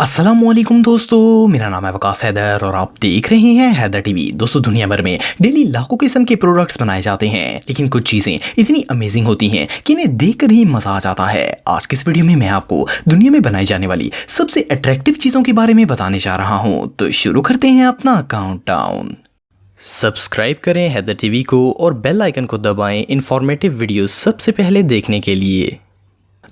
अस्सलामुअलैकुम दोस्तों, मेरा नाम है वकास हैदर और आप देख रहे हैं हैदर टीवी। दोस्तों, दुनिया भर में डेली लाखों किस्म के प्रोडक्ट्स बनाए जाते हैं, लेकिन कुछ चीज़ें इतनी अमेजिंग होती हैं कि इन्हें देखकर ही मज़ा आ जाता है। आज की इस वीडियो में मैं आपको दुनिया में बनाई जाने वाली सबसे अट्रैक्टिव चीज़ों के बारे में बताने जा रहा हूँ। तो शुरू करते हैं अपना काउंटडाउन। सब्सक्राइब करें हैदर टीवी को और बेल आइकन को दबाएं इंफॉर्मेटिव वीडियो सबसे पहले देखने के लिए।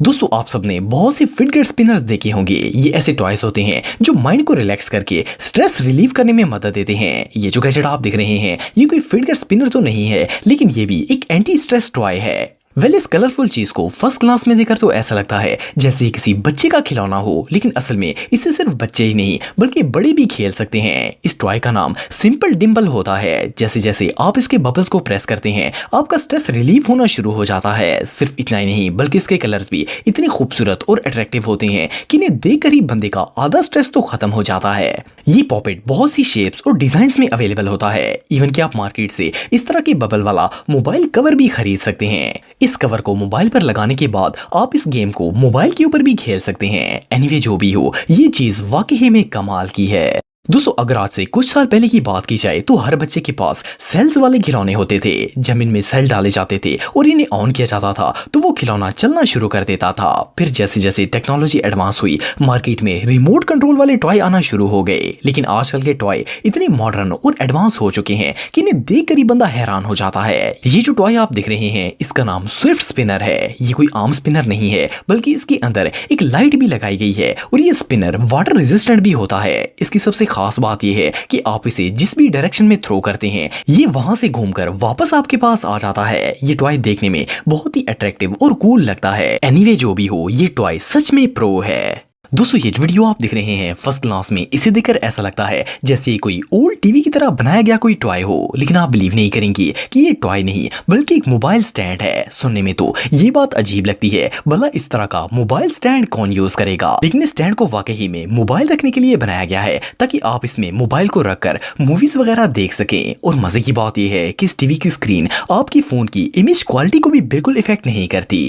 दोस्तों, आप सबने बहुत से फिटगेट स्पिनर्स देखे होंगे। ये ऐसे टॉयज होते हैं जो माइंड को रिलैक्स करके स्ट्रेस रिलीव करने में मदद देते हैं। ये जो गैजेट आप देख रहे हैं ये कोई फिटगेट स्पिनर तो नहीं है, लेकिन ये भी एक एंटी स्ट्रेस टॉय है। इस कलरफुल चीज को फर्स्ट क्लास में देखकर तो ऐसा लगता है जैसे ही किसी बच्चे का खिलौना हो, लेकिन असल में इससे सिर्फ बच्चे ही नहीं बल्कि बड़े भी खेल सकते हैं। इस टॉय का नाम सिंपल डिम्पल होता है। जैसे जैसे आप इसके बबल्स को प्रेस करते हैं आपका स्ट्रेस रिलीव होना शुरू हो जाता है। सिर्फ इतना ही नहीं बल्कि इसके कलर्स भी इतने खूबसूरत और अट्रैक्टिव होते हैं कि इन्हें देखकर ही बंदे का आधा स्ट्रेस तो खत्म हो जाता है। ये पॉपेट बहुत सी शेप्स और डिजाइन्स में अवेलेबल होता है। इवन कि आप मार्केट से इस तरह के बबल वाला मोबाइल कवर भी खरीद सकते हैं। इस कवर को मोबाइल पर लगाने के बाद आप इस गेम को मोबाइल के ऊपर भी खेल सकते हैं। एनीवे, जो भी हो, ये चीज वाकई में कमाल की है। दोस्तों, अगर आज से कुछ साल पहले की बात की जाए तो हर बच्चे के पास सेल्स वाले खिलौने होते थे। जमीन में सेल डाले जाते थे और इन्हें ऑन किया जाता था तो वो खिलौना चलना शुरू कर देता था। फिर जैसे जैसे टेक्नोलॉजी एडवांस हुई, मार्केट में रिमोट कंट्रोल वाले टॉय आना शुरू हो गए। लेकिन आजकल के टॉय इतने मॉडर्न और एडवांस हो चुके हैं कि इन्हें देखकर ही बंदा हैरान हो जाता है। ये जो टॉय आप देख रहे हैं इसका नाम स्विफ्ट स्पिनर है। ये कोई आम स्पिनर नहीं है, बल्कि इसके अंदर एक लाइट भी लगाई गई है और ये स्पिनर वाटर रेजिस्टेंट भी होता है। इसकी सबसे खास बात यह है कि आप इसे जिस भी डायरेक्शन में थ्रो करते हैं ये वहां से घूमकर वापस आपके पास आ जाता है। ये टॉय देखने में बहुत ही अट्रैक्टिव और कूल लगता है। एनीवे, जो भी हो, ये टॉय सच में प्रो है। दोस्तों, ये वीडियो आप देख रहे हैं फर्स्ट क्लास में, इसे देखकर ऐसा लगता है जैसे ये कोई ओल्ड टीवी की तरह बनाया गया कोई टॉय हो, लेकिन आप बिलीव नहीं करेंगे कि ये टॉय नहीं बल्कि एक मोबाइल स्टैंड है। सुनने में तो ये बात अजीब लगती है, भला इस तरह का मोबाइल स्टैंड कौन यूज करेगा, लेकिन इस स्टैंड को वाकई में मोबाइल रखने के लिए बनाया गया है ताकि आप इसमें मोबाइल को रखकर मूवीज वगैरह देख सकें। और मजे की बात यह है कि इस टीवी की स्क्रीन आपकी फोन की इमेज क्वालिटी को भी बिल्कुल इफेक्ट नहीं करती।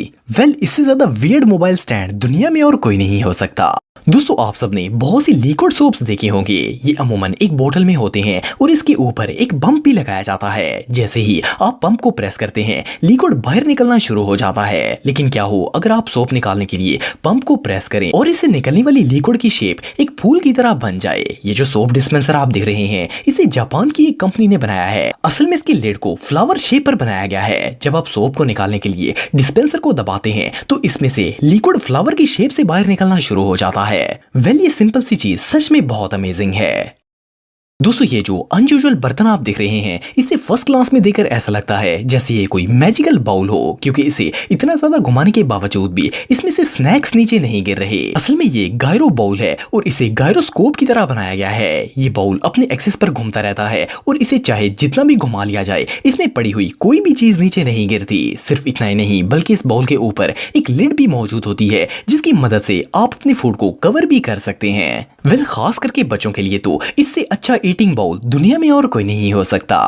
इससे ज्यादा वियर्ड मोबाइल स्टैंड दुनिया में और कोई नहीं हो सकता। दोस्तों, आप सबने बहुत सी लिक्विड सोप्स देखे होंगे। ये अमूमन एक बोतल में होते हैं और इसके ऊपर एक पंप भी लगाया जाता है। जैसे ही आप पंप को प्रेस करते हैं लिक्विड बाहर निकलना शुरू हो जाता है। लेकिन क्या हो अगर आप सोप निकालने के लिए पंप को प्रेस करें और इससे निकलने वाली लिक्विड की शेप एक फूल की तरह बन जाए। ये जो सोप डिस्पेंसर आप देख रहे हैं इसे जापान की एक कंपनी ने बनाया है। असल में इसकी लिड को फ्लावर शेप पर बनाया गया है। जब आप सोप को निकालने के लिए डिस्पेंसर को दबाते हैं तो इसमें से लिक्विड फ्लावर की शेप से बाहर निकलना शुरू हो जाता है। ये सिंपल सी चीज सच में बहुत अमेजिंग है। दोस्तों, ये जो अनयूजुअल बर्तन आप देख रहे हैं इसे फर्स्ट क्लास में देखकर ऐसा लगता है जैसे ये कोई मैजिकल बाउल हो, क्योंकि इसे इतना ज्यादा घुमाने के बावजूद भी इसमें से स्नैक्स नीचे नहीं गिर रहे। असल में ये गायरो बाउल है और इसे गायरोस्कोप की तरह बनाया गया है। ये बाउल अपने एक्सिस पर घूमता रहता है और इसे चाहे जितना भी घुमा लिया जाए इसमें पड़ी हुई कोई भी चीज नीचे नहीं गिरती। सिर्फ इतना ही नहीं बल्कि इस बाउल के ऊपर एक लिड भी मौजूद होती है जिसकी मदद से आप अपने फूड को कवर भी कर सकते हैं। खास करके बच्चों के लिए तो इससे अच्छा ईटिंग बाउल दुनिया में और कोई नहीं हो सकता।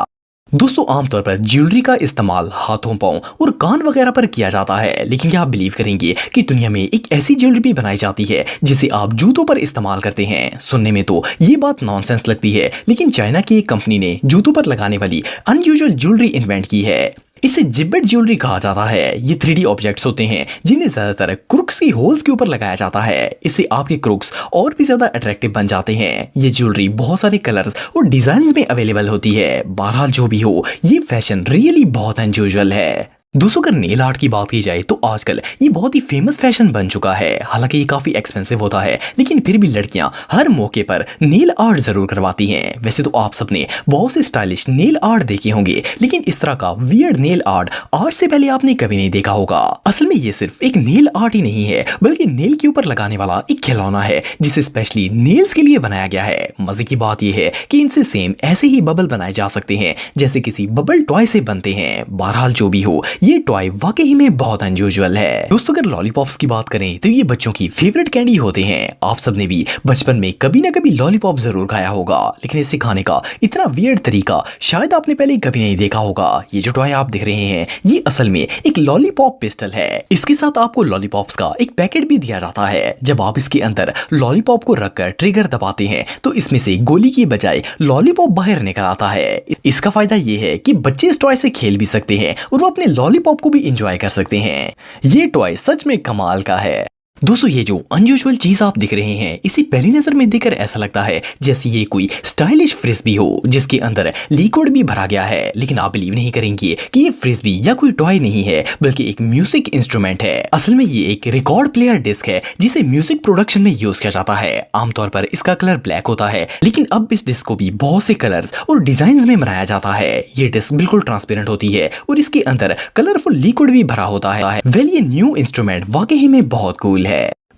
दोस्तों, आमतौर पर ज्वेलरी का इस्तेमाल हाथों, पांव और कान वगैरह पर किया जाता है, लेकिन क्या आप बिलीव करेंगे कि दुनिया में एक ऐसी ज्वेलरी भी बनाई जाती है जिसे आप जूतों पर इस्तेमाल करते हैं। सुनने में तो ये बात नॉनसेंस लगती है, लेकिन चाइना की एक कंपनी ने जूतों पर लगाने वाली अनयूजुअल ज्वेलरी इन्वेंट की है। इसे जिब्बेट ज्वेलरी कहा जाता है। ये 3D ऑब्जेक्ट्स होते हैं जिन्हें ज्यादातर क्रुक्स की होल्स के ऊपर लगाया जाता है। इससे आपके क्रुक्स और भी ज्यादा अट्रैक्टिव बन जाते हैं। ये ज्वेलरी बहुत सारे कलर्स और डिजाइन में अवेलेबल होती है। बहरहाल, जो भी हो, ये फैशन रियली बहुत अनयूजुअल है। दोस्तों, अगर नेल आर्ट की बात की जाए तो आजकल ये बहुत ही फेमस फैशन बन चुका है। हालांकि ये काफी एक्सपेंसिव होता है, लेकिन फिर भी लड़कियां हर मौके पर नेल आर्ट जरूर करवाती हैं। वैसे तो आप सबने बहुत से स्टाइलिश नेल आर्ट देखे होंगे, लेकिन इस तरह का वियर्ड नेल आर्ट आज से पहले आपने कभी नहीं देखा होगा। असल में ये सिर्फ एक नेल आर्ट ही नहीं है, बल्कि नेल के ऊपर लगाने वाला एक खिलौना है जिसे स्पेशली नेल्स के लिए बनाया गया है। मजे की बात यह है कि इनसे सेम ऐसे ही बबल बनाए जा सकते हैं जैसे किसी बबल टॉय से बनते हैं। बहरहाल, जो भी हो, ये टॉय वाकई में बहुत अनयूजुअल है। दोस्तों अगर लॉलीपॉप्स की बात करें तो ये बच्चों की फेवरेट कैंडी होते हैं। आप सबने भी बचपन में कभी ना कभी लॉलीपॉप जरूर खाया होगा, लेकिन इसे खाने का इतना वियर्ड तरीका शायद आपने पहले कभी नहीं देखा होगा। ये जो टॉय आप देख रहे हैं ये असल में एक लॉलीपॉप पिस्टल है। इसके साथ आपको लॉलीपॉप्स का एक पैकेट भी दिया जाता है। जब आप इसके अंदर लॉलीपॉप को रखकर ट्रिगर दबाते हैं तो इसमें से गोली की बजाय लॉलीपॉप बाहर निकल आता है। इसका फायदा ये है कि बच्चे इस टॉय से खेल भी सकते हैं और वो अपने लॉलीपॉप को भी एंजॉय कर सकते हैं। ये टॉय सच में कमाल का है। दोस्तों ये जो अनयूजुअल चीज आप दिख रहे हैं इसे पहली नजर में देखकर ऐसा लगता है जैसे ये कोई स्टाइलिश फ्रिस्बी हो जिसके अंदर लिक्विड भी भरा गया है, लेकिन आप बिलीव नहीं करेंगे कि ये फ्रिस्बी या कोई टॉय नहीं है बल्कि एक म्यूजिक इंस्ट्रूमेंट है। असल में ये एक रिकॉर्ड प्लेयर डिस्क है जिसे म्यूजिक प्रोडक्शन में यूज किया जाता है। आमतौर पर इसका कलर ब्लैक होता है, लेकिन अब इस डिस्क को भी बहुत से कलर्स और डिजाइन में बनाया जाता है। ये डिस्क बिल्कुल ट्रांसपेरेंट होती है और इसके अंदर कलरफुल लिक्विड भी भरा होता है। वेल ये न्यू इंस्ट्रूमेंट वाकई में बहुत कूल है।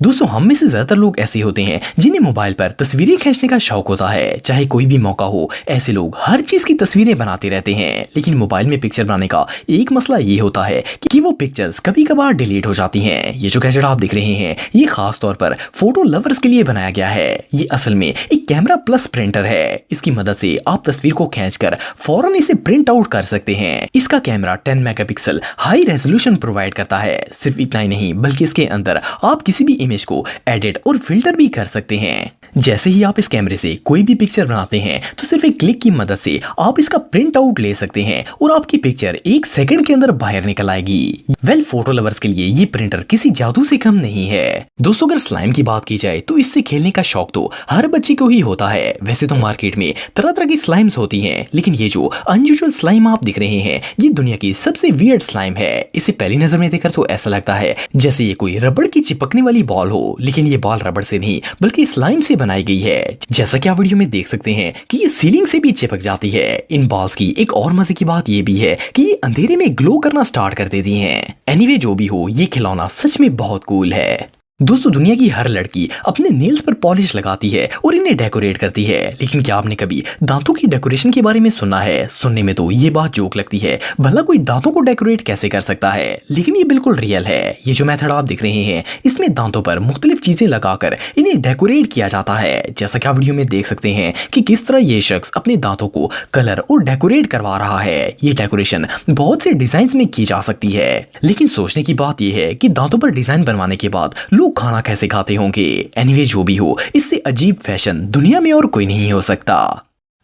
दोस्तों हम में से ज्यादातर लोग ऐसे होते हैं जिन्हें मोबाइल पर तस्वीरें खींचने का शौक होता है। चाहे कोई भी मौका हो ऐसे लोग हर चीज की तस्वीरें बनाते रहते हैं, लेकिन मोबाइल में पिक्चर बनाने का एक मसला ये होता है कि वो पिक्चर्स कभी कभार डिलीट हो जाती हैं। ये जो गैजेट आप दिख रहे हैं ये खास तौर पर फोटो लवर्स के लिए बनाया गया है। ये असल में एक कैमरा प्लस प्रिंटर है। इसकी मदद से आप तस्वीर को खींचकर फौरन इसे प्रिंट आउट कर सकते हैं। इसका camera 10 megapixel high resolution provide करता है। सिर्फ इतना ही नहीं बल्कि इसके अंदर आप किसी भी इमेज को एडिट और फिल्टर भी कर सकते हैं। जैसे ही आप इस कैमरे से कोई भी पिक्चर बनाते हैं तो सिर्फ एक क्लिक की मदद से आप इसका प्रिंट आउट ले सकते हैं और आपकी पिक्चर 1 सेकंड के अंदर बाहर निकल आएगी। वेल फोटो लवर्स के लिए ये प्रिंटर किसी जादू से कम नहीं है। दोस्तों अगर स्लाइम की बात की जाए तो इससे खेलने का शौक तो हर बच्चे को ही होता है। वैसे तो मार्केट में तरह तरह की स्लाइम्स होती हैं, लेकिन ये जो अनयूजुअल स्लाइम आप दिख रहे हैं ये दुनिया की सबसे वियर्ड स्लाइम है। इसे पहली नजर में देखकर तो ऐसा लगता है जैसे ये कोई रबड़ की चिपकने वाली बॉल हो, लेकिन ये बॉल रबड़ से नहीं बल्कि स्लाइम से बनाई गई है। जैसा कि आप वीडियो में देख सकते हैं कि ये सीलिंग से भी चिपक जाती है। इन बॉल्स की एक और मजे की बात ये भी है कि ये अंधेरे में ग्लो करना स्टार्ट कर देती हैं। एनीवे जो भी हो ये खिलौना सच में बहुत कूल है। दोस्तों दुनिया की हर लड़की अपने नेल्स पर पॉलिश लगाती है और इन्हें डेकोरेट करती है, लेकिन क्या आपने कभी दांतों की डेकोरेशन के बारे में सुना है? सुनने में तो ये बात जोक लगती है, भला कोई दांतों को डेकोरेट कैसे कर सकता है, लेकिन ये बिल्कुल रियल है। ये जो मेथड आप दिख रहे हैं इसमें दांतों पर मुख्तलिफ चीजें लगाकर इन्हें डेकोरेट किया जाता है। जैसा कि आप वीडियो में देख सकते हैं कि किस तरह ये शख्स अपने दांतों को कलर और डेकोरेट करवा रहा है। ये डेकोरेशन बहुत से डिजाइन में की जा सकती है, लेकिन सोचने की बात यह है कि दांतों पर डिजाइन बनवाने के बाद लोग खाना कैसे खाते होंगे। एनीवे जो भी हो इससे अजीब फैशन दुनिया में और कोई नहीं हो सकता।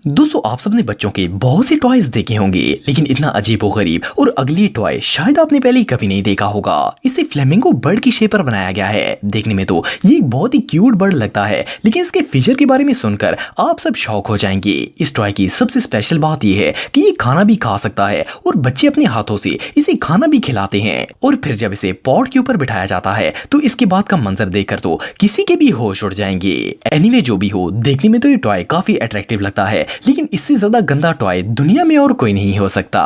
दोस्तों आप सबने बच्चों के बहुत से टॉयज देखे होंगे, लेकिन इतना अजीब और गरीब और अगली टॉय शायद आपने पहले कभी नहीं देखा होगा। इसे फ्लेमिंगो बर्ड की शेप पर बनाया गया है। देखने में तो ये एक बहुत ही क्यूट बर्ड लगता है, लेकिन इसके फीचर के बारे में सुनकर आप सब शॉक हो जाएंगे। इस टॉय की सबसे स्पेशल बात यह है कि ये खाना भी खा सकता है और बच्चे अपने हाथों से इसे खाना भी खिलाते हैं। और फिर जब इसे पॉट के ऊपर बिठाया जाता है तो इसके बाद का मंजर देखकर तो किसी के भी होश उड़ जाएंगे। एनीवे जो भी हो देखने में तो ये टॉय काफी अट्रैक्टिव लगता है, लेकिन इससे ज्यादा गंदा टॉय दुनिया में और कोई नहीं हो सकता।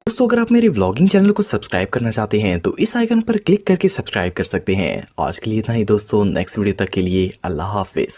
दोस्तों अगर आप मेरे व्लॉगिंग चैनल को सब्सक्राइब करना चाहते हैं तो इस आइकन पर क्लिक करके सब्सक्राइब कर सकते हैं। आज के लिए इतना ही दोस्तों, नेक्स्ट वीडियो तक के लिए अल्लाह हाफिज।